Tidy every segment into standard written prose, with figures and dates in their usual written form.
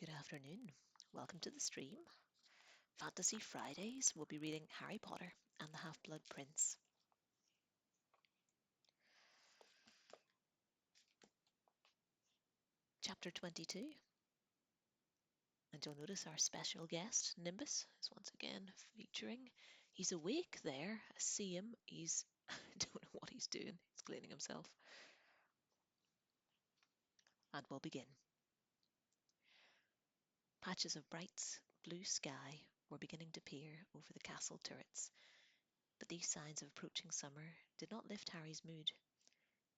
Good afternoon. Welcome to the stream. Fantasy Fridays, we'll be reading Harry Potter and the Half-Blood Prince. Chapter 22. And you'll notice our special guest, Nimbus, is once again featuring. He's awake there. I see him. I don't know what he's doing. He's cleaning himself. And we'll begin. Patches of bright blue sky were beginning to peer over the castle turrets, but these signs of approaching summer did not lift Harry's mood.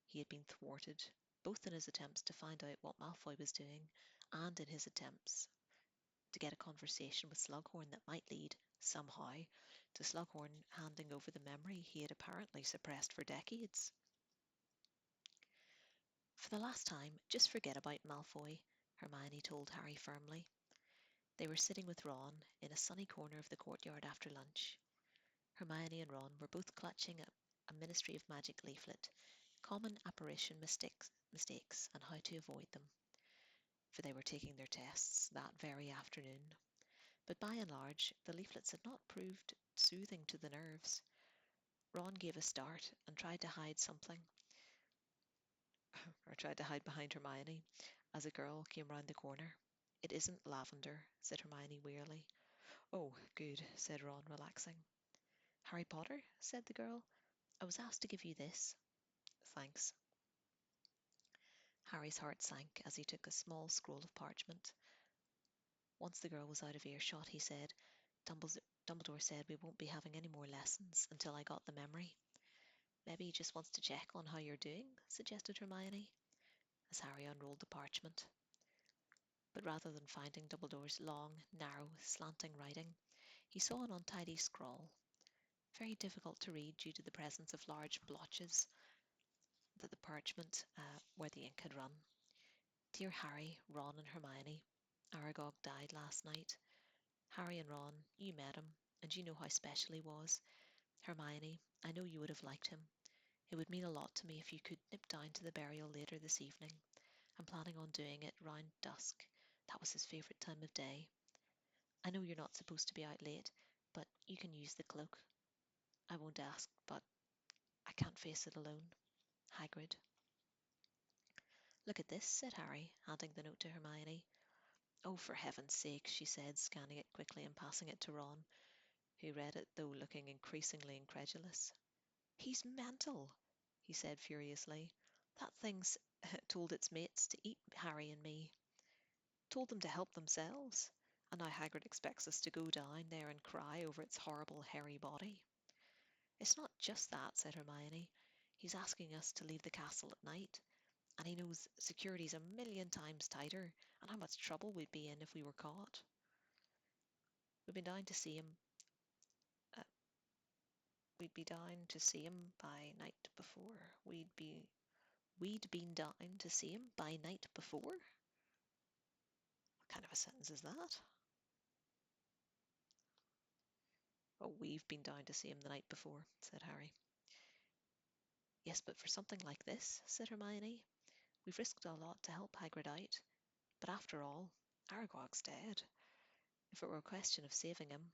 He had been thwarted, both in his attempts to find out what Malfoy was doing and in his attempts to get a conversation with Slughorn that might lead, somehow, to Slughorn handing over the memory he had apparently suppressed for decades. For the last time, just forget about Malfoy, Hermione told Harry firmly. They were sitting with Ron in a sunny corner of the courtyard after lunch. Hermione and Ron were both clutching a Ministry of Magic leaflet, common apparition mistakes and how to avoid them, for they were taking their tests that very afternoon. But by and large, the leaflets had not proved soothing to the nerves. Ron gave a start and tried to hide something, or tried to hide behind Hermione, as a girl came round the corner. It isn't lavender, said Hermione wearily. Oh, good, said Ron, relaxing. Harry Potter, said the girl. I was asked to give you this. Thanks. Harry's heart sank as he took a small scroll of parchment. Once the girl was out of earshot, he said, Dumbledore said we won't be having any more lessons until I got the memory. Maybe he just wants to check on how you're doing, suggested Hermione, as Harry unrolled the parchment. But rather than finding Dumbledore's long, narrow, slanting writing, he saw an untidy scrawl, very difficult to read due to the presence of large blotches that the parchment where the ink had run. Dear Harry, Ron and Hermione, Aragog died last night. Harry and Ron, you met him, and you know how special he was. Hermione, I know you would have liked him. It would mean a lot to me if you could nip down to the burial later this evening. I'm planning on doing it round dusk. That was his favourite time of day. I know you're not supposed to be out late, but you can use the cloak. I won't ask, but I can't face it alone. Hagrid. Look at this, said Harry, handing the note to Hermione. Oh, for heaven's sake, she said, scanning it quickly and passing it to Ron, who read it, though looking increasingly incredulous. He's mental, he said furiously. That thing's told its mates to eat Harry and me. Told them to help themselves. And now Hagrid expects us to go down there and cry over its horrible hairy body. It's not just that, said Hermione. He's asking us to leave the castle at night. And he knows security's a million times tighter, and how much trouble we'd be in if we were caught. We'd be down to see him. We'd be down to see him by night before. We'd been down to see him by night before? What kind of a sentence is that? Oh, we've been down to see him the night before, said Harry. Yes, but for something like this, said Hermione, we've risked a lot to help Hagrid out. But after all, Aragog's dead. If it were a question of saving him,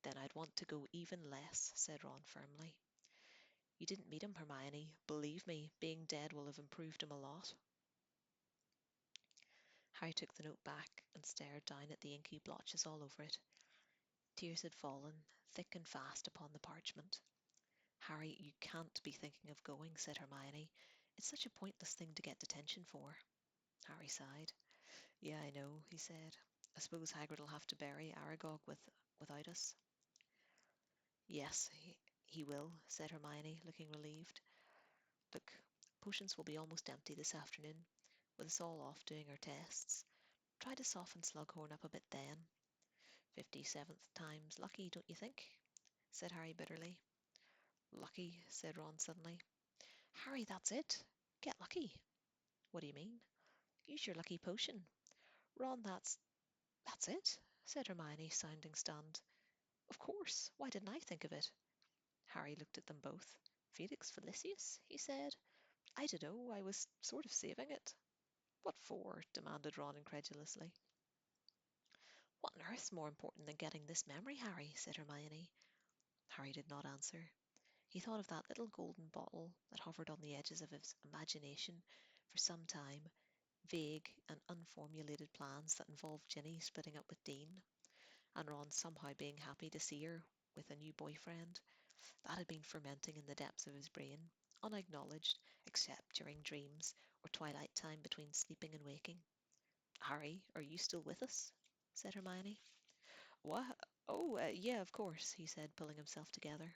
then I'd want to go even less, said Ron firmly. You didn't meet him, Hermione. Believe me, being dead will have improved him a lot. Harry took the note back and stared down at the inky blotches all over it. Tears had fallen, thick and fast, upon the parchment. Harry, you can't be thinking of going, said Hermione. It's such a pointless thing to get detention for. Harry sighed. Yeah, I know, he said. I suppose Hagrid will have to bury Aragog without us. Yes, he will, said Hermione, looking relieved. Look, potions will be almost empty this afternoon, with us all off doing our tests. Try to soften Slughorn up a bit then. 57th time's lucky, don't you think? Said Harry bitterly. Lucky, said Ron suddenly. Harry, that's it. Get lucky. What do you mean? Use your lucky potion. Ron, that's it, said Hermione, sounding stunned. Of course. Why didn't I think of it? Harry looked at them both. Felix Felicis, he said. I dunno, I was sort of saving it. What for? Demanded Ron incredulously. What on earth's more important than getting this memory, Harry? Said Hermione. Harry did not answer. He thought of that little golden bottle that hovered on the edges of his imagination for some time, vague and unformulated plans that involved Ginny splitting up with Dean, and Ron somehow being happy to see her with a new boyfriend. That had been fermenting in the depths of his brain, unacknowledged except during dreams or twilight time between sleeping and waking. Harry, are you still with us? Said Hermione. What? Oh, yeah, of course, he said, pulling himself together.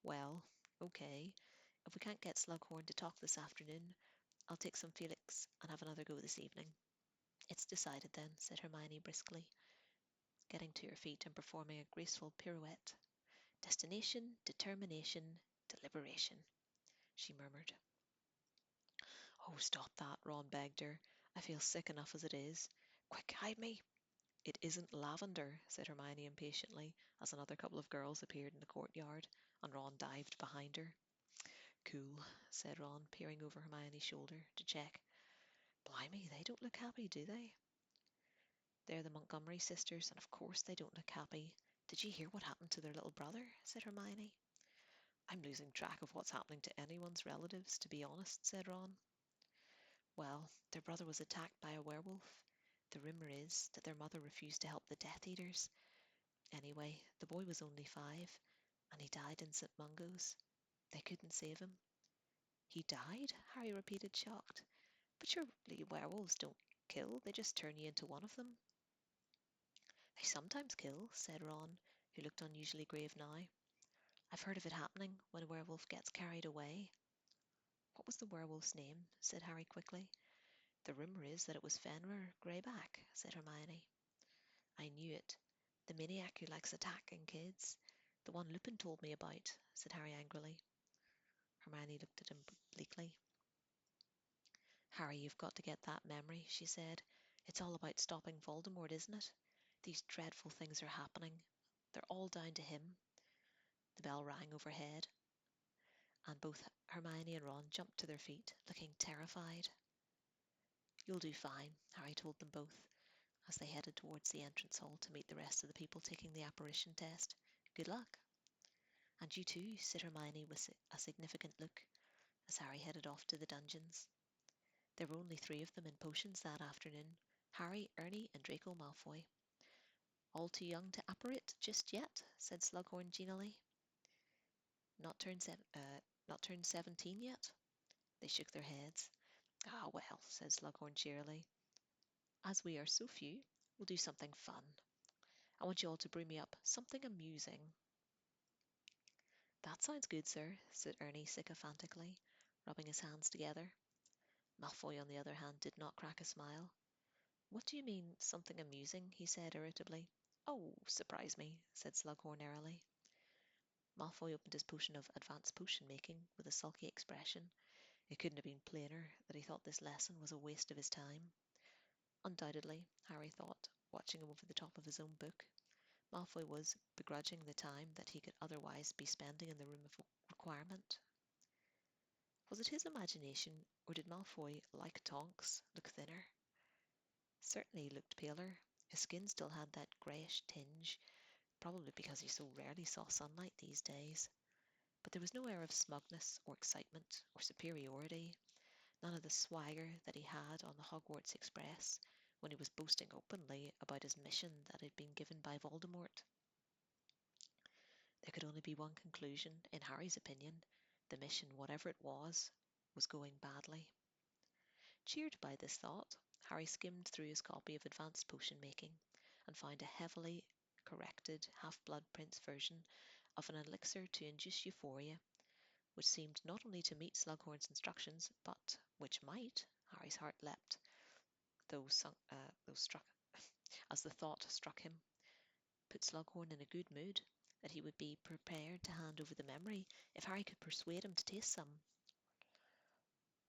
Well, okay. If we can't get Slughorn to talk this afternoon, I'll take some Felix and have another go this evening. It's decided then, said Hermione briskly, getting to her feet and performing a graceful pirouette. Destination, determination, deliberation, she murmured. Oh, stop that, Ron begged her. I feel sick enough as it is. Quick, hide me. It isn't lavender, said Hermione impatiently, as another couple of girls appeared in the courtyard, and Ron dived behind her. Cool, said Ron, peering over Hermione's shoulder to check. Blimey, they don't look happy, do they? They're the Montgomery sisters, and of course they don't look happy. Did you hear what happened to their little brother? Said Hermione. I'm losing track of what's happening to anyone's relatives, to be honest, said Ron. Well, their brother was attacked by a werewolf. The rumour is that their mother refused to help the Death Eaters. Anyway, the boy was only 5, and he died in St. Mungo's. They couldn't save him. He died? Harry repeated, shocked. But surely werewolves don't kill, they just turn you into one of them. They sometimes kill, said Ron, who looked unusually grave now. I've heard of it happening when a werewolf gets carried away. What was the werewolf's name? Said Harry quickly. The rumour is that it was Fenrir Greyback, said Hermione. I knew it. The maniac who likes attacking kids. The one Lupin told me about, said Harry angrily. Hermione looked at him bleakly. Harry, you've got to get that memory, she said. It's all about stopping Voldemort, isn't it? These dreadful things are happening. They're all down to him. The bell rang overhead, and both Hermione and Ron jumped to their feet, looking terrified. You'll do fine, Harry told them both, as they headed towards the entrance hall to meet the rest of the people taking the apparition test. Good luck. And you too, said Hermione with a significant look, as Harry headed off to the dungeons. There were only 3 of them in potions that afternoon, Harry, Ernie, and Draco Malfoy. All too young to apparate just yet, said Slughorn genially. Not turned 17 yet? They shook their heads. Ah, well, said Slughorn cheerily. As we are so few, we'll do something fun. I want you all to brew me up something amusing. That sounds good, sir, said Ernie sycophantically, rubbing his hands together. Malfoy, on the other hand, did not crack a smile. What do you mean, something amusing? He said irritably. Oh, surprise me, said Slughorn airily. Malfoy opened his potion of advanced potion making with a sulky expression. It couldn't have been plainer that he thought this lesson was a waste of his time. Undoubtedly, Harry thought, watching him over the top of his own book, Malfoy was begrudging the time that he could otherwise be spending in the room of requirement. Was it his imagination, or did Malfoy, like Tonks, look thinner? Certainly he looked paler. His skin still had that greyish tinge, probably because he so rarely saw sunlight these days. But there was no air of smugness or excitement or superiority, none of the swagger that he had on the Hogwarts Express when he was boasting openly about his mission that had been given by Voldemort. There could only be one conclusion, in Harry's opinion. The mission, whatever it was going badly. Cheered by this thought, Harry skimmed through his copy of Advanced Potion Making and found a heavily corrected Half-Blood Prince version of an elixir to induce euphoria, which seemed not only to meet Slughorn's instructions, but which might, Harry's heart leapt, though struck as the thought struck him, put Slughorn in a good mood, that he would be prepared to hand over the memory if Harry could persuade him to taste some.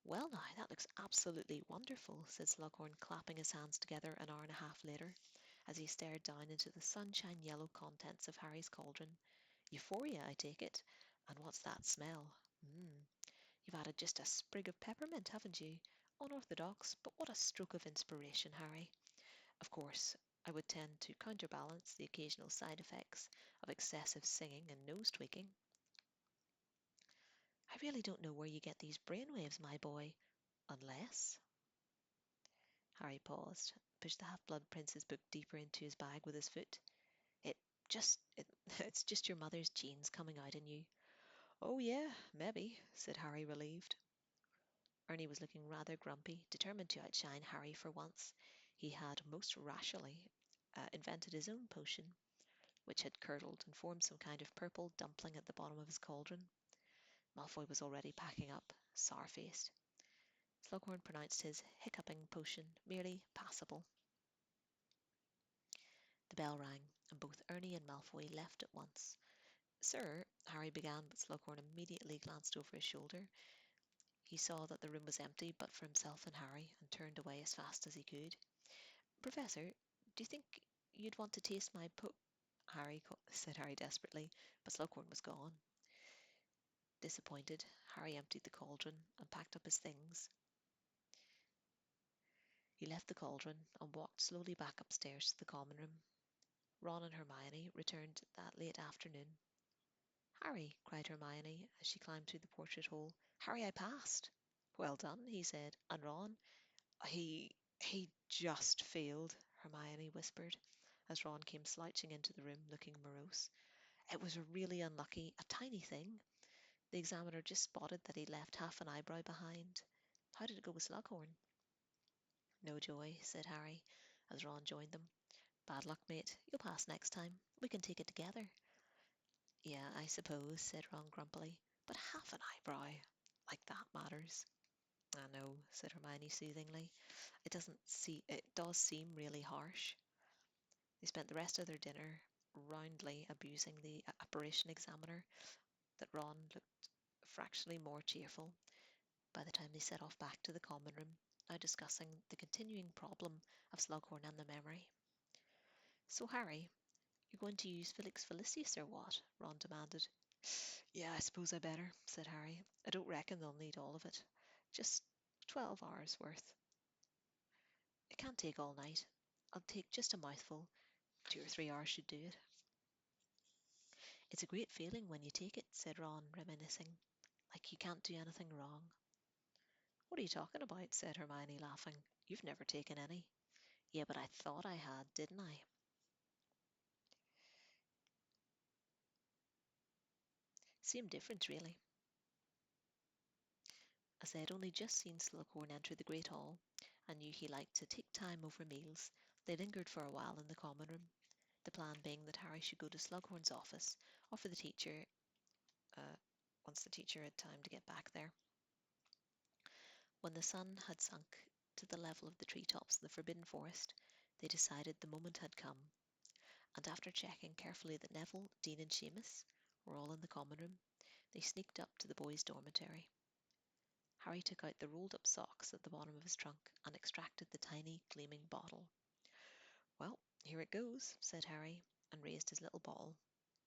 Well now, that looks absolutely wonderful, said Slughorn, clapping his hands together an hour and a half later, as he stared down into the sunshine-yellow contents of Harry's cauldron. Euphoria, I take it. And what's that smell? You've added just a sprig of peppermint, haven't you? Unorthodox, but what a stroke of inspiration, Harry. Of course, I would tend to counterbalance the occasional side effects of excessive singing and nose tweaking. I really don't know where you get these brainwaves, my boy, unless. Harry paused, pushed the Half-Blood Prince's book deeper into his bag with his foot. It it's just your mother's genes coming out in you. Oh, yeah, maybe, said Harry, relieved. Ernie was looking rather grumpy, determined to outshine Harry for once. He had most rashly invented his own potion, which had curdled and formed some kind of purple dumpling at the bottom of his cauldron. Malfoy was already packing up, sour-faced. Slughorn pronounced his hiccuping potion merely passable. The bell rang, and both Ernie and Malfoy left at once. Sir, Harry began, but Slughorn immediately glanced over his shoulder. He saw that the room was empty but for himself and Harry, and turned away as fast as he could. Professor, do you think you'd want to taste my said Harry desperately, but Slughorn was gone. Disappointed, Harry emptied the cauldron and packed up his things. He left the cauldron and walked slowly back upstairs to the common room. Ron and Hermione returned that late afternoon. Harry, cried Hermione as she climbed through the portrait hole. Harry, I passed. Well done, he said. And Ron? He just failed, Hermione whispered, as Ron came slouching into the room looking morose. It was really unlucky, a tiny thing. The examiner just spotted that he'd left half an eyebrow behind. How did it go with Slughorn? No joy, said Harry, as Ron joined them. Bad luck, mate. You'll pass next time. We can take it together. Yeah, I suppose, said Ron grumpily. But half an eyebrow, like that matters. I know, said Hermione soothingly. It does seem really harsh. They spent the rest of their dinner roundly abusing the apparition examiner, that Ron looked fractionally more cheerful by the time they set off back to the common room, now discussing the continuing problem of Slughorn and the memory. So, Harry, you're going to use Felix Felicis or what? Ron demanded. Yeah, I suppose I better, said Harry. I don't reckon they'll need all of it. Just 12 hours worth. It can't take all night. I'll take just a mouthful. 2 or 3 hours should do it. It's a great feeling when you take it, said Ron, reminiscing. Like you can't do anything wrong. What are you talking about? Said Hermione, laughing. You've never taken any. Yeah, but I thought I had, didn't I? Same difference, really. As they had only just seen Slughorn enter the great hall, and knew he liked to take time over meals, they lingered for a while in the common room, the plan being that Harry should go to Slughorn's office, or for the teacher, uh, once the teacher had time to get back there. When the sun had sunk to the level of the treetops in the Forbidden Forest, they decided the moment had come, and after checking carefully that Neville, Dean, and Seamus were all in the common room, they sneaked up to the boys' dormitory. Harry took out the rolled-up socks at the bottom of his trunk and extracted the tiny, gleaming bottle. Well, here it goes, said Harry, and raised his little bottle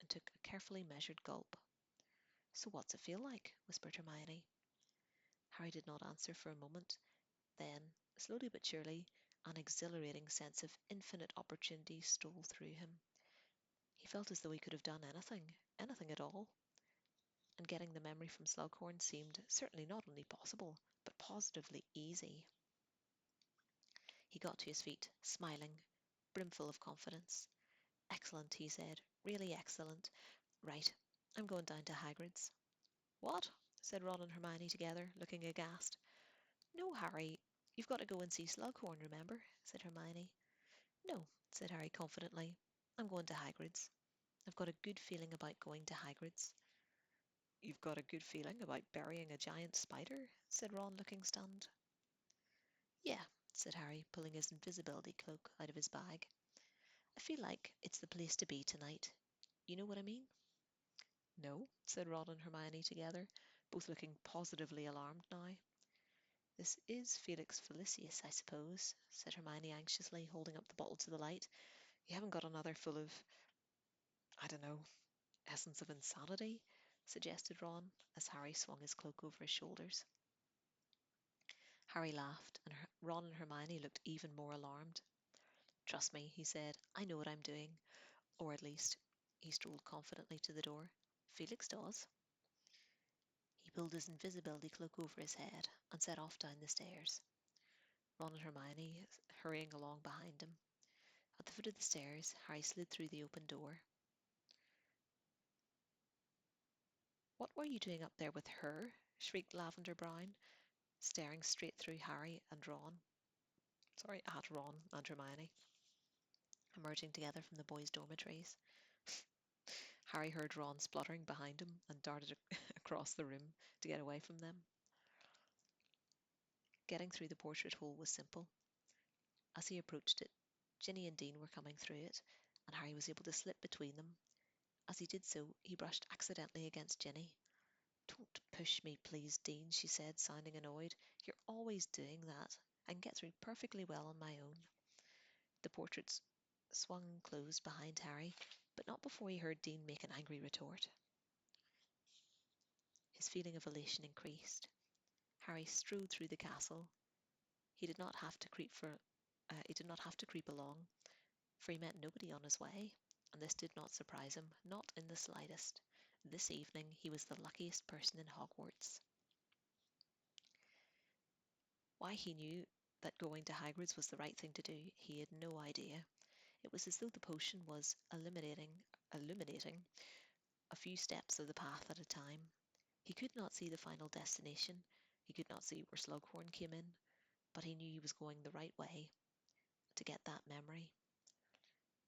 and took a carefully measured gulp. So what's it feel like? Whispered Hermione. Harry did not answer for a moment. Then, slowly but surely, an exhilarating sense of infinite opportunity stole through him. He felt as though he could have done anything, anything at all, and getting the memory from Slughorn seemed certainly not only possible, but positively easy. He got to his feet, smiling, brimful of confidence. Excellent, he said, really excellent. Right, I'm going down to Hagrid's. What? Said Ron and Hermione together, looking aghast. No, Harry, you've got to go and see Slughorn, remember? Said Hermione. No, said Harry confidently. I'm going to Hagrid's. I've got a good feeling about going to Hagrid's. You've got a good feeling about burying a giant spider? Said Ron, looking stunned. Yeah, said Harry, pulling his invisibility cloak out of his bag. I feel like it's the place to be tonight. You know what I mean? No, said Ron and Hermione together, both looking positively alarmed now. This is Felix Felicis, I suppose, said Hermione anxiously, holding up the bottle to the light. You haven't got another full of, I don't know, essence of insanity? Suggested Ron, as Harry swung his cloak over his shoulders. Harry laughed, and Ron and Hermione looked even more alarmed. Trust me, he said, I know what I'm doing. Or at least, he strolled confidently to the door. Felix does. He pulled his invisibility cloak over his head and set off down the stairs, Ron and Hermione hurrying along behind him. At the foot of the stairs, Harry slid through the open door. What were you doing up there with her? Shrieked Lavender Brown, staring straight through Harry and Ron. At Ron and Hermione, emerging together from the boys' dormitories. Harry heard Ron spluttering behind him and darted across the room to get away from them. Getting through the portrait hole was simple. As he approached it, Ginny and Dean were coming through it, and Harry was able to slip between them. As he did so, he brushed accidentally against Ginny. Don't push me, please, Dean, she said, sounding annoyed. You're always doing that. I can get through perfectly well on my own. The portraits swung closed behind Harry, but not before he heard Dean make an angry retort. His feeling of elation increased. Harry strode through the castle. He did not have to creep along, for he met nobody on his way, and this did not surprise him, not in the slightest. This evening he was the luckiest person in Hogwarts. Why he knew that going to Hagrid's was the right thing to do, he had no idea. It was as though the potion was illuminating a few steps of the path at a time. He could not see the final destination. He could not see where Slughorn came in, but he knew he was going the right way to get that memory.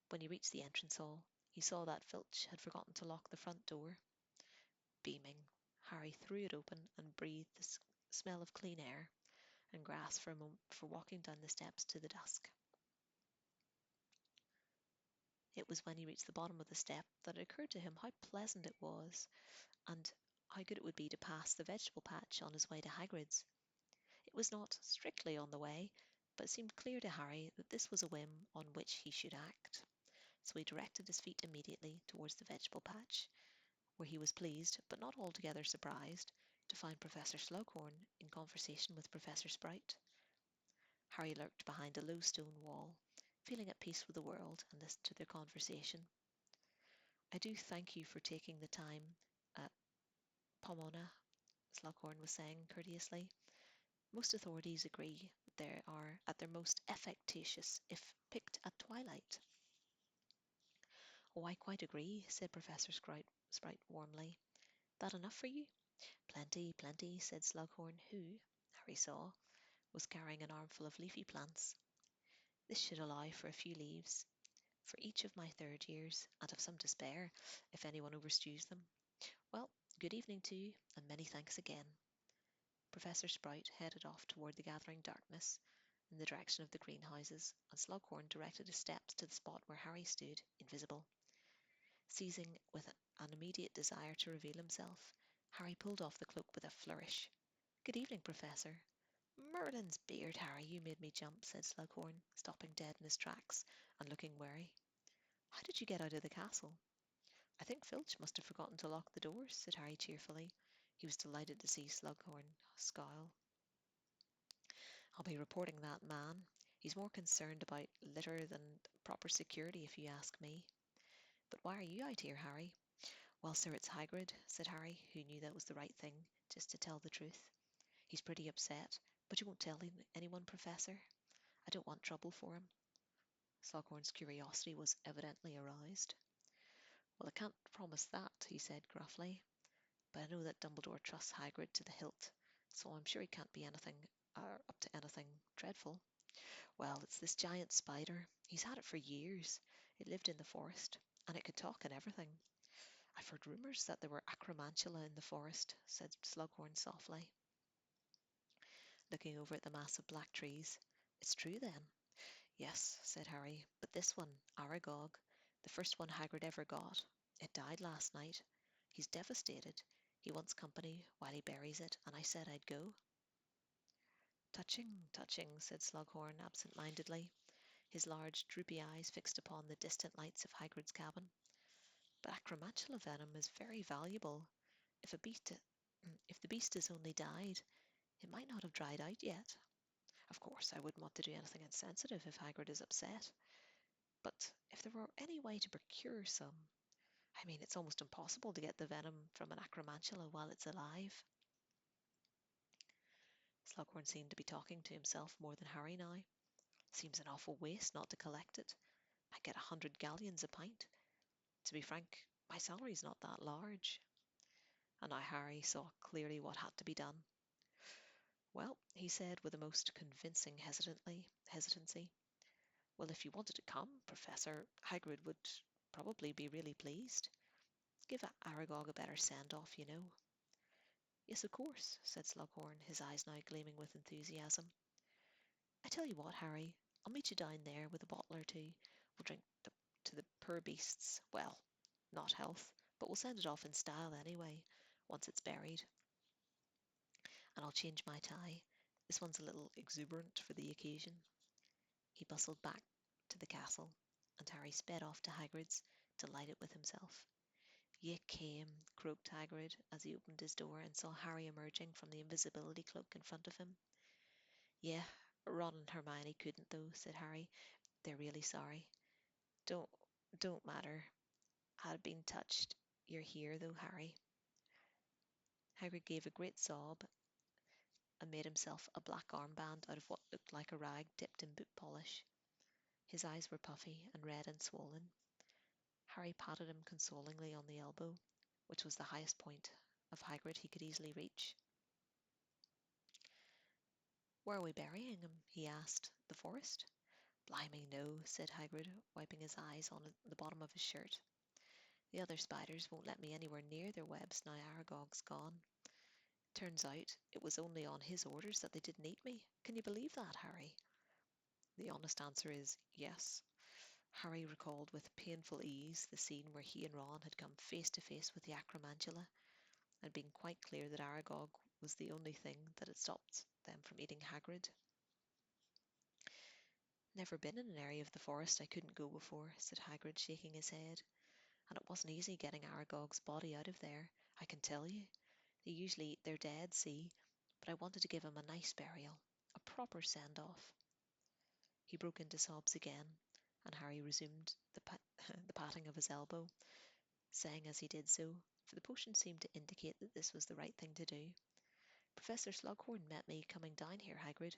When he reached the entrance hall, he saw that Filch had forgotten to lock the front door. Beaming, Harry threw it open and breathed the smell of clean air and grasped for a moment before walking down the steps to the dusk. It was when he reached the bottom of the step that it occurred to him how pleasant it was, and how good it would be to pass the vegetable patch on his way to Hagrid's. It was not strictly on the way, but it seemed clear to Harry that this was a whim on which he should act. So he directed his feet immediately towards the vegetable patch, where he was pleased, but not altogether surprised, to find Professor Slughorn in conversation with Professor Sprite. Harry lurked behind a low stone wall, feeling at peace with the world, and listened to their conversation. I do thank you for taking the time, Pomona, Slughorn was saying courteously. Most authorities agree that they are at their most effectacious if picked at twilight. Oh, I quite agree, said Professor Sprite warmly. That enough for you? Plenty, plenty, said Slughorn, who, Harry saw, was carrying an armful of leafy plants. This should allow for a few leaves for each of my third years, and have some to spare if anyone overstews them. Well, good evening to you, and many thanks again. Professor Sprite headed off toward the gathering darkness in the direction of the greenhouses, and Slughorn directed his steps to the spot where Harry stood, invisible. Seizing with an immediate desire to reveal himself, Harry pulled off the cloak with a flourish. Good evening, Professor. Merlin's beard, Harry, you made me jump, said Slughorn, stopping dead in his tracks and looking wary. How did you get out of the castle? I think Filch must have forgotten to lock the doors, said Harry cheerfully. He was delighted to see Slughorn scowl. I'll be reporting that man. He's more concerned about litter than proper security, if you ask me. But why are you out here, Harry? Well, sir, it's Hagrid, said Harry, who knew that was the right thing, just to tell the truth. He's pretty upset, but you won't tell anyone, Professor? I don't want trouble for him. Slughorn's curiosity was evidently aroused. Well, I can't promise that, he said gruffly, but I know that Dumbledore trusts Hagrid to the hilt, so I'm sure he can't be up to anything dreadful. Well, it's this giant spider. He's had it for years. It lived in the forest, and it could talk and everything. I've heard rumours that there were acromantula in the forest, said Slughorn softly, looking over at the mass of black trees. It's true, then? Yes, said Harry, but this one, Aragog, the first one Hagrid ever got, it died last night. He's devastated. He wants company while he buries it, and I said I'd go. Touching, touching, said Slughorn absent-mindedly, his large, droopy eyes fixed upon the distant lights of Hagrid's cabin. But acromantula venom is very valuable. If the beast has only died, it might not have dried out yet. Of course, I wouldn't want to do anything insensitive if Hagrid is upset. But if there were any way to procure some, I mean, it's almost impossible to get the venom from an acromantula while it's alive. Slughorn seemed to be talking to himself more than Harry now. Seems an awful waste not to collect it. I get 100 galleons a pint. To be frank, my salary's not that large. And now Harry saw clearly what had to be done. Well, he said with a most convincing hesitancy. Well, if you wanted to come, Professor, Hagrid would probably be really pleased. Give Aragog a better send-off, you know. Yes, of course, said Slughorn, his eyes now gleaming with enthusiasm. I tell you what, Harry, I'll meet you down there with a bottle or two. We'll drink to the poor beast's, well, not health, but we'll send it off in style anyway, once it's buried. And I'll change my tie. This one's a little exuberant for the occasion. He bustled back to the castle, and Harry sped off to Hagrid's, delighted with himself. "Ye came," croaked Hagrid as he opened his door and saw Harry emerging from the invisibility cloak in front of him. "Yeah, Ron and Hermione couldn't, though," said Harry. "They're really sorry. Don't don't matter. I'd been touched. You're here, though, Harry." Hagrid gave a great sob and made himself a black armband out of what looked like a rag dipped in boot polish. His eyes were puffy and red and swollen. Harry patted him consolingly on the elbow, which was the highest point of Hagrid he could easily reach. "Where are we burying him?" he asked. "The forest?" "Blimey, no," said Hagrid, wiping his eyes on the bottom of his shirt. "The other spiders won't let me anywhere near their webs now Aragog's gone. Turns out it was only on his orders that they didn't eat me. Can you believe that, Harry?" The honest answer is yes. Harry recalled with painful ease the scene where he and Ron had come face to face with the acromantula, and been quite clear that Aragog was the only thing that had stopped them from eating Hagrid. "Never been in an area of the forest I couldn't go before," said Hagrid, shaking his head. "And it wasn't easy getting Aragog's body out of there, I can tell you. They usually eat their dead, see, but I wanted to give him a nice burial, a proper send-off." He broke into sobs again, and Harry resumed the patting of his elbow, saying as he did so, for the potion seemed to indicate that this was the right thing to do, "Professor Slughorn met me coming down here, Hagrid."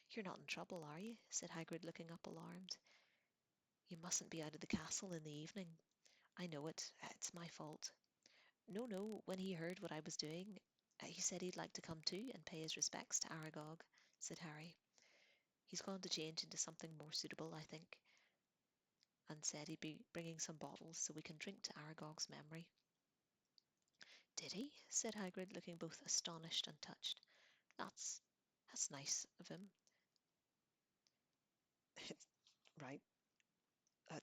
"You're not in trouble, are you?" said Hagrid, looking up alarmed. "You mustn't be out of the castle in the evening." "I know it. It's my fault." "No, no. When he heard what I was doing, he said he'd like to come too and pay his respects to Aragog," said Harry. "He's gone to change into something more suitable, I think, and said he'd be bringing some bottles so we can drink to Aragog's memory." "Did he?" said Hagrid, looking both astonished and touched. That's that's nice of him." Right. Uh,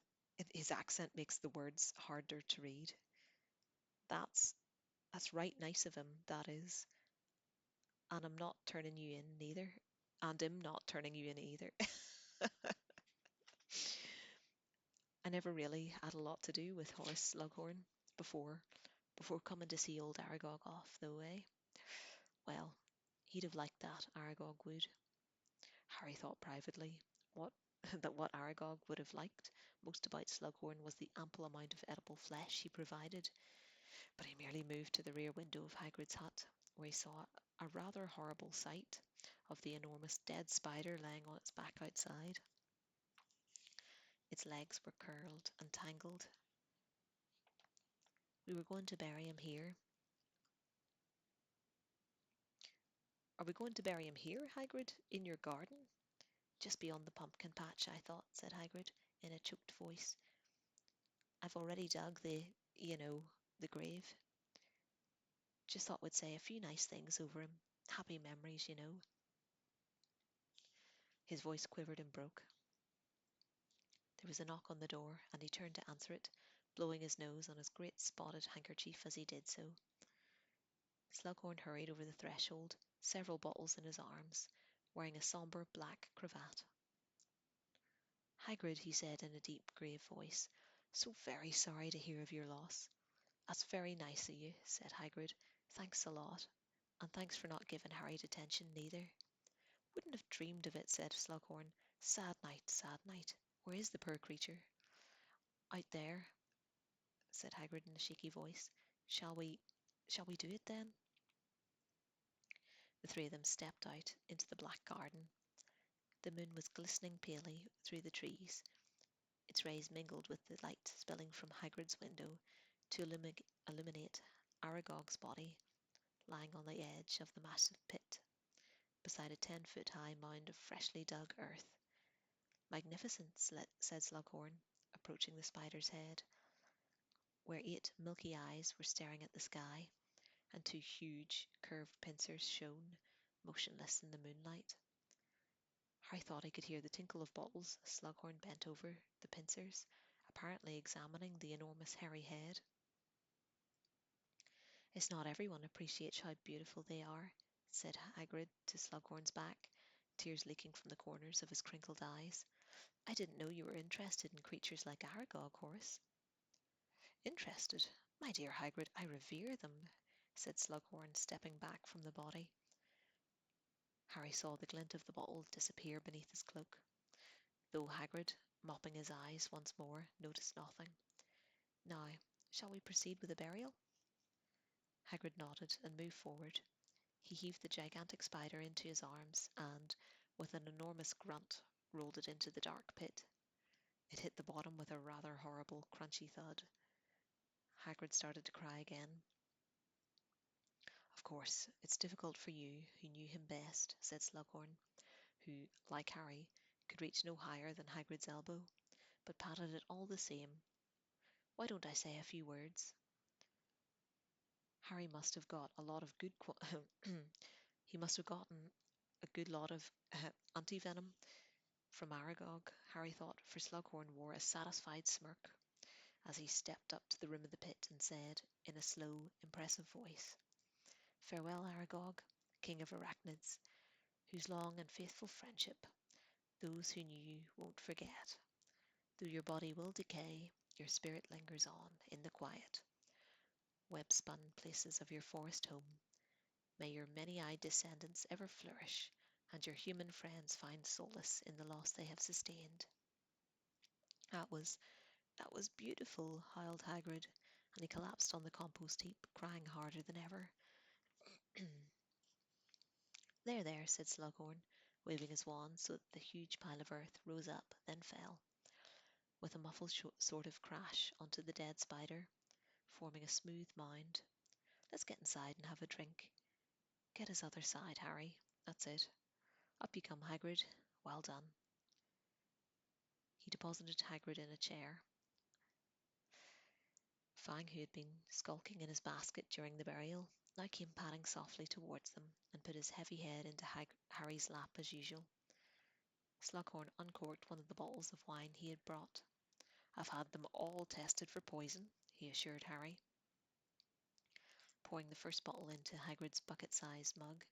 his accent makes the words harder to read. That's that's right nice of him, that is. And I'm not turning you in neither. And I'm not turning you in either. I never really had a lot to do with Horace Slughorn before before coming to see old Aragog off, though, eh? Well, he'd have liked that, Aragog would. Harry thought privately what that what Aragog would have liked most about Slughorn was the ample amount of edible flesh he provided, but he merely moved to the rear window of Hagrid's hut, where he saw a rather horrible sight of the enormous dead spider lying on its back outside. Its legs were curled and tangled. "We were going to bury him here." "Are we going to bury him here, Hagrid? In your garden?" "Just beyond the pumpkin patch, I thought," said Hagrid, in a choked voice. "I've already dug the grave. Just thought we'd say a few nice things over him. Happy memories, you know." His voice quivered and broke. There was a knock on the door, and he turned to answer it, blowing his nose on his great spotted handkerchief as he did so. Slughorn hurried over the threshold, several bottles in his arms, wearing a sombre black cravat. "Hagrid," he said in a deep, grave voice, "so very sorry to hear of your loss." "That's very nice of you," said Hagrid. "Thanks a lot. And thanks for not giving Harry detention, neither." "Wouldn't have dreamed of it," said Slughorn. Sad night, sad night. Where is the poor creature?" Out there, said Hagrid in a shaky voice. Shall we shall we do it then? The three of them stepped out into the black garden. The moon was glistening palely through the trees. Its rays mingled with the light spilling from Hagrid's window to illuminate Aragog's body lying on the edge of the massive pit, beside a 10-foot high mound of freshly dug earth. Magnificent, said Slughorn, approaching the spider's head, where 8 milky eyes were staring at the sky, and 2 huge, curved pincers shone, motionless in the moonlight. Harry thought he could hear the tinkle of bottles as Slughorn bent over the pincers, apparently examining the enormous hairy head. It's not everyone appreciates how beautiful they are, said Hagrid to Slughorn's back, tears leaking from the corners of his crinkled eyes. I didn't know you were interested in creatures like Aragog, Horace. Interested? My dear Hagrid, I revere them, said Slughorn, stepping back from the body. Harry saw the glint of the bottle disappear beneath his cloak, though Hagrid, mopping his eyes once more, noticed nothing. Now, shall we proceed with the burial? Hagrid nodded and moved forward. He heaved the gigantic spider into his arms and, with an enormous grunt, rolled it into the dark pit. It hit the bottom with a rather horrible, crunchy thud. Hagrid started to cry again. Of course, it's difficult for you, who knew him best, said Slughorn, who, like Harry, could reach no higher than Hagrid's elbow, but patted it all the same. Why don't I say a few words? Harry must have got a lot of good he must have gotten a good lot of anti-venom from Aragog, Harry thought, for Slughorn wore a satisfied smirk as he stepped up to the rim of the pit and said, in a slow, impressive voice, Farewell, Aragog, king of arachnids, whose long and faithful friendship those who knew you won't forget. Though your body will decay, your spirit lingers on in the quiet, web-spun places of your forest home. May your many-eyed descendants ever flourish, and your human friends find solace in the loss they have sustained. That was beautiful, howled Hagrid, and he collapsed on the compost heap, crying harder than ever. There, there, said Slughorn, waving his wand so that the huge pile of earth rose up, then fell, with a muffled sort of crash onto the dead spider, forming a smooth mound. Let's get inside and have a drink. Get his other side, Harry. That's it. Up you come, Hagrid. Well done. He deposited Hagrid in a chair. Fang, who had been skulking in his basket during the burial, now came padding softly towards them and put his heavy head into Harry's lap as usual. Slughorn uncorked one of the bottles of wine he had brought. I've had them all tested for poison, he assured Harry, pouring the first bottle into Hagrid's bucket-sized mug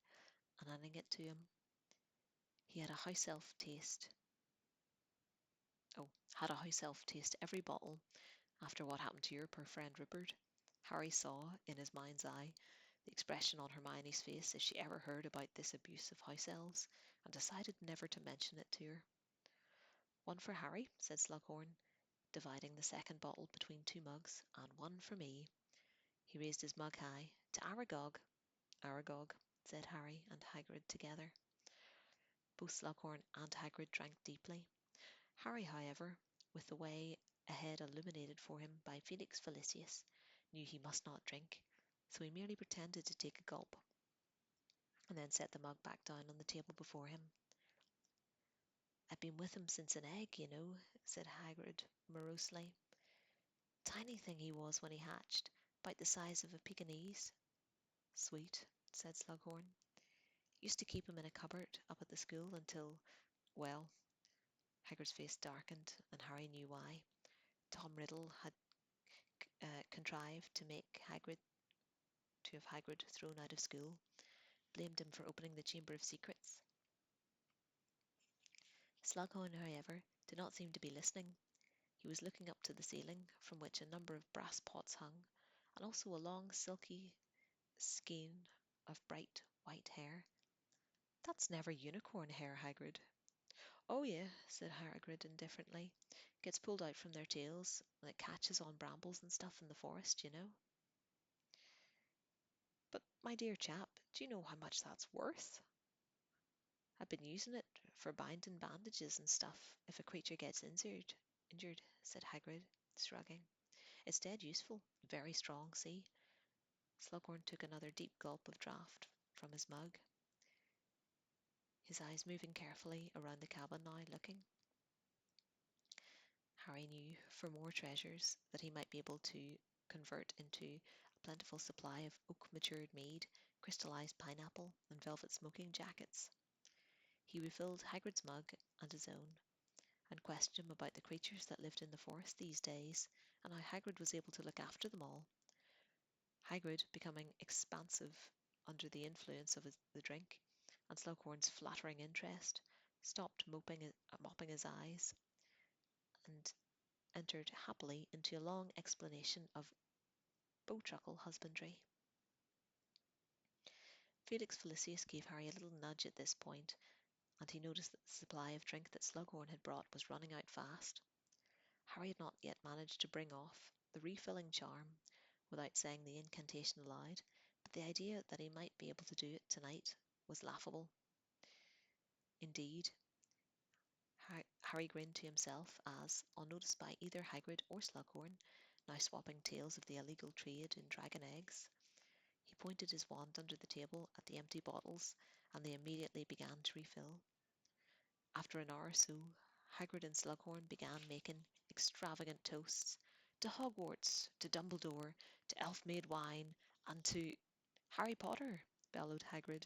and handing it to him. He had a house elf taste. Had a house elf taste every bottle after what happened to your poor friend Rupert. Harry saw, in his mind's eye, the expression on Hermione's face if she ever heard about this abuse of house elves, and decided never to mention it to her. One for Harry, said Slughorn, dividing the second bottle between 2 mugs, and one for me. He raised his mug high. To Aragog. Aragog, said Harry and Hagrid together. Both Slughorn and Hagrid drank deeply. Harry, however, with the way ahead illuminated for him by Felix Felicis, knew he must not drink, so he merely pretended to take a gulp, and then set the mug back down on the table before him. I've been with him since an egg, you know, said Hagrid morosely. Tiny thing he was when he hatched, about the size of a Pekingese. Sweet, said Slughorn. Used to keep him in a cupboard up at the school until, well, Hagrid's face darkened, and Harry knew why. Tom Riddle had contrived to have Hagrid thrown out of school, blamed him for opening the Chamber of Secrets. Slughorn, however, did not seem to be listening. He was looking up to the ceiling, from which a number of brass pots hung, and also a long silky skein of bright white hair. That's never unicorn hair, Hagrid. Oh, yeah, said Hagrid indifferently, gets pulled out from their tails and it catches on brambles and stuff in the forest, you know. But, my dear chap, do you know how much that's worth? I've been using it for binding bandages and stuff if a creature gets injured, said Hagrid, shrugging. It's dead useful, very strong, see? Slughorn took another deep gulp of draught from his mug, his eyes moving carefully around the cabin now, looking. Harry knew for more treasures that he might be able to convert into a plentiful supply of oak-matured mead, crystallized pineapple, and velvet smoking jackets. He refilled Hagrid's mug and his own, and questioned him about the creatures that lived in the forest these days, and how Hagrid was able to look after them all. Hagrid, becoming expansive under the influence of the drink, and Slughorn's flattering interest, stopped mopping his eyes, and entered happily into a long explanation of bowtruckle husbandry. Felix Felicis gave Harry a little nudge at this point, and he noticed that the supply of drink that Slughorn had brought was running out fast. Harry had not yet managed to bring off the refilling charm without saying the incantation aloud, but the idea that he might be able to do it tonight was laughable. Indeed, Harry grinned to himself as, unnoticed by either Hagrid or Slughorn, now swapping tales of the illegal trade in dragon eggs, he pointed his wand under the table at the empty bottles, and they immediately began to refill. After an hour or so, Hagrid and Slughorn began making extravagant toasts to Hogwarts, to Dumbledore, to elf-made wine, and to Harry Potter, bellowed Hagrid,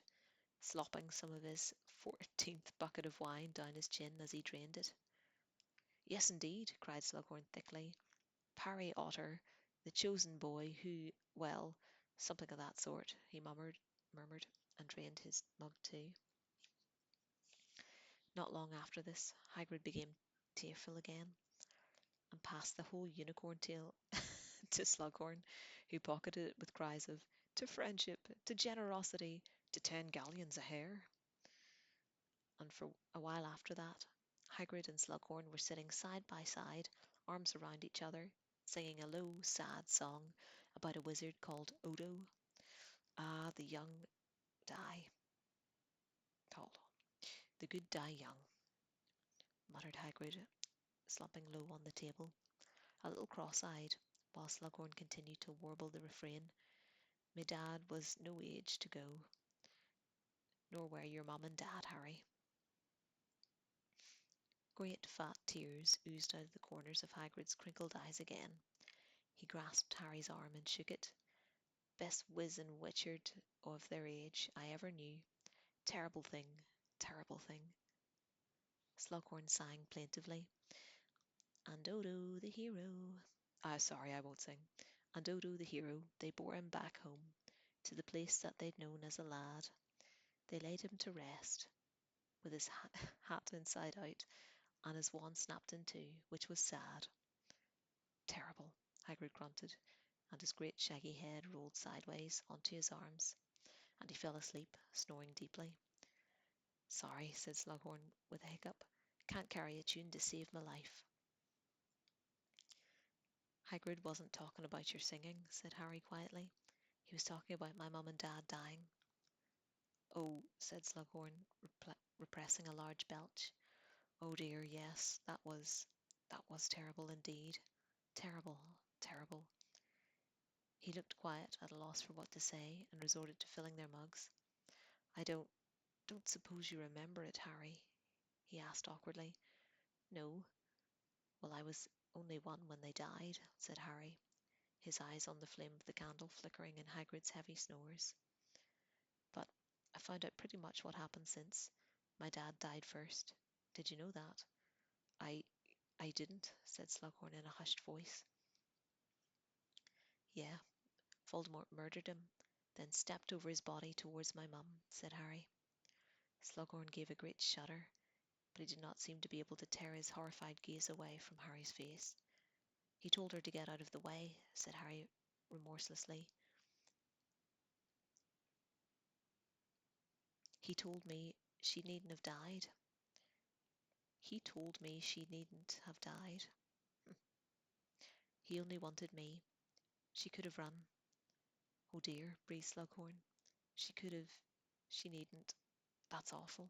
slopping some of his 14th bucket of wine down his chin as he drained it. Yes, indeed, cried Slughorn thickly. Parry Otter, the chosen boy who, well, something of that sort, he murmured, and drained his mug too. Not long after this, Hagrid became tearful again, and passed the whole unicorn tale to Slughorn, who pocketed it with cries of, to friendship, to generosity, to 10 galleons a hair. And for a while after that, Hagrid and Slughorn were sitting side by side, arms around each other, singing a low, sad song about a wizard called Odo. Ah, the young die. Hold on. The good die young, muttered Hagrid, slumping low on the table, a little cross-eyed, while Slughorn continued to warble the refrain. Me dad was no age to go, nor were your mum and dad, Harry. Great fat tears oozed out of the corners of Hagrid's crinkled eyes again. He grasped Harry's arm and shook it. Best whiz and witchard of their age I ever knew. Terrible thing, terrible thing. Slughorn sang plaintively. And Odo the hero. Sorry, I won't sing. And Odo the hero, they bore him back home, to the place that they'd known as a lad. They laid him to rest, with his hat inside out, and his wand snapped in two, which was sad. Terrible, Hagrid grunted, and his great shaggy head rolled sideways onto his arms, and he fell asleep, snoring deeply. Sorry, said Slughorn with a hiccup. Can't carry a tune to save my life. Hagrid wasn't talking about your singing, said Harry quietly. He was talking about my mum and dad dying. Oh, said Slughorn, repressing a large belch. Oh dear, yes, that was terrible indeed. Terrible, terrible. He looked quiet, at a loss for what to say, and resorted to filling their mugs. I don't suppose you remember it, Harry? He asked awkwardly. No. Well, I was only one when they died, said Harry, his eyes on the flame of the candle flickering in Hagrid's heavy snores. But I found out pretty much what happened since. My dad died first. Did you know that? I didn't, said Slughorn in a hushed voice. Yeah, Voldemort murdered him, then stepped over his body towards my mum, said Harry. Slughorn gave a great shudder, but he did not seem to be able to tear his horrified gaze away from Harry's face. He told her to get out of the way, said Harry remorselessly. He told me she needn't have died. He told me she needn't have died. He only wanted me. She could have run. Oh dear, breathed Slughorn. She could have. She needn't. That's awful.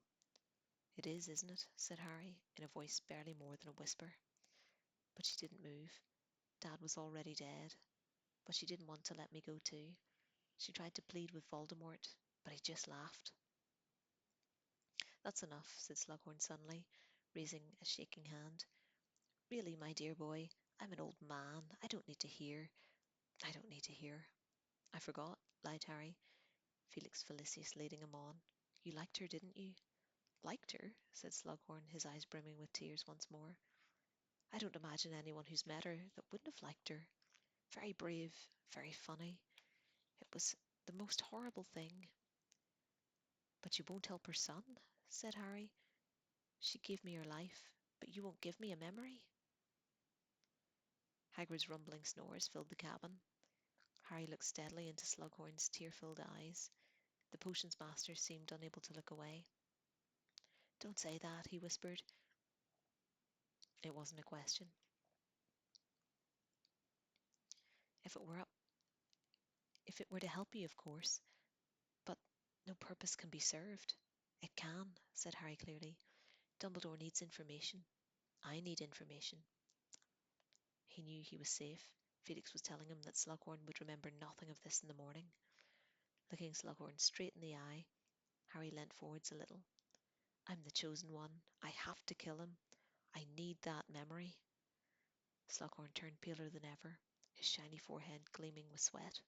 It is, isn't it? Said Harry, in a voice barely more than a whisper. But she didn't move. Dad was already dead. But she didn't want to let me go too. She tried to plead with Voldemort, but he just laughed. That's enough, said Slughorn suddenly, raising a shaking hand. Really, my dear boy, I'm an old man. I don't need to hear. I don't need to hear. I forgot, lied Harry, Felix Felicis leading him on. You liked her, didn't you? Liked her? Said Slughorn, his eyes brimming with tears once more. I don't imagine anyone who's met her that wouldn't have liked her. Very brave, very funny. It was the most horrible thing. But you won't help her son, said Harry. She gave me her life, but you won't give me a memory. Hagrid's rumbling snores filled the cabin. Harry looked steadily into Slughorn's tear-filled eyes. The potions master seemed unable to look away. Don't say that, he whispered. It wasn't a question. If it were up, if it were to help you, of course, but no purpose can be served. It can, said Harry clearly. Dumbledore needs information. I need information. He knew he was safe. Felix was telling him that Slughorn would remember nothing of this in the morning. Looking Slughorn straight in the eye, Harry leant forwards a little. I'm the chosen one. I have to kill him. I need that memory. Slughorn turned paler than ever, his shiny forehead gleaming with sweat.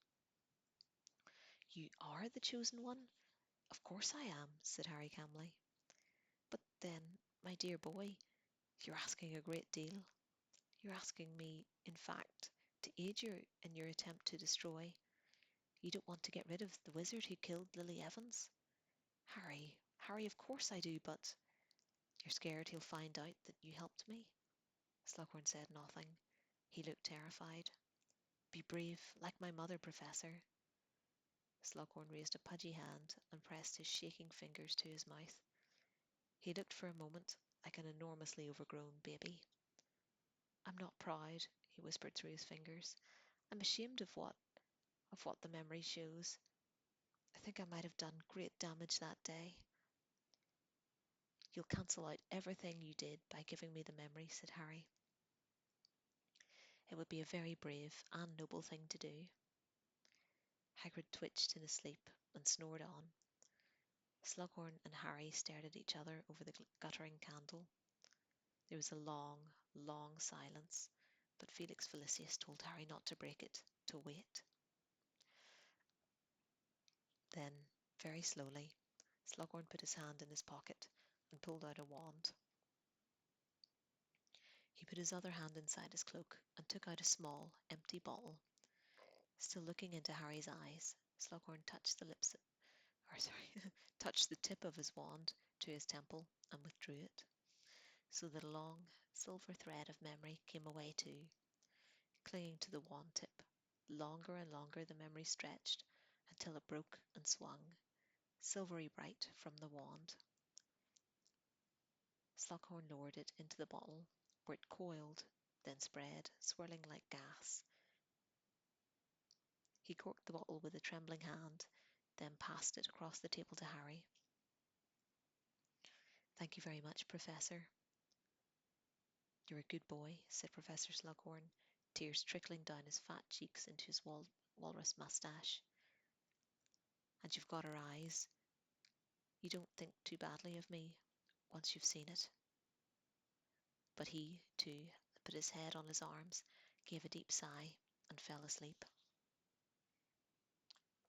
You are the chosen one? Of course I am, said Harry calmly. But then, my dear boy, you're asking a great deal. You're asking me, in fact, to aid you in your attempt to destroy. You don't want to get rid of the wizard who killed Lily Evans? Harry, of course I do, but you're scared he'll find out that you helped me? Slughorn said nothing. He looked terrified. Be brave, like my mother, Professor. Slughorn raised a pudgy hand and pressed his shaking fingers to his mouth. He looked for a moment like an enormously overgrown baby. I'm not proud, he whispered through his fingers. I'm ashamed of what the memory shows. I think I might have done great damage that day. You'll cancel out everything you did by giving me the memory, said Harry. It would be a very brave and noble thing to do. Hagrid twitched in his sleep and snored on. Slughorn and Harry stared at each other over the guttering candle. There was a long, long silence, but Felix Felicis told Harry not to break it, to wait. Then, very slowly, Slughorn put his hand in his pocket and pulled out a wand. He put his other hand inside his cloak and took out a small, empty bottle. Still looking into Harry's eyes, Slughorn touched touched the tip of his wand to his temple and withdrew it, so that a long, silver thread of memory came away too, clinging to the wand tip. Longer and longer the memory stretched until it broke and swung, silvery bright from the wand. Slughorn lowered it into the bottle, where it coiled, then spread, swirling like gas. He corked the bottle with a trembling hand, then passed it across the table to Harry. Thank you very much, Professor. You're a good boy, said Professor Slughorn, tears trickling down his fat cheeks into his walrus moustache. And you've got her eyes. You don't think too badly of me once you've seen it. But he, too, put his head on his arms, gave a deep sigh, and fell asleep.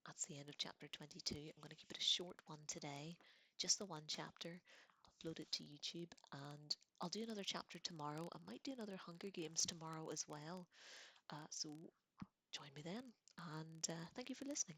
That's the end of chapter 22. I'm going to keep it a short one today, just the one chapter. Upload it to YouTube, and I'll do another chapter tomorrow. I might do another Hunger Games tomorrow as well. So join me then, and thank you for listening.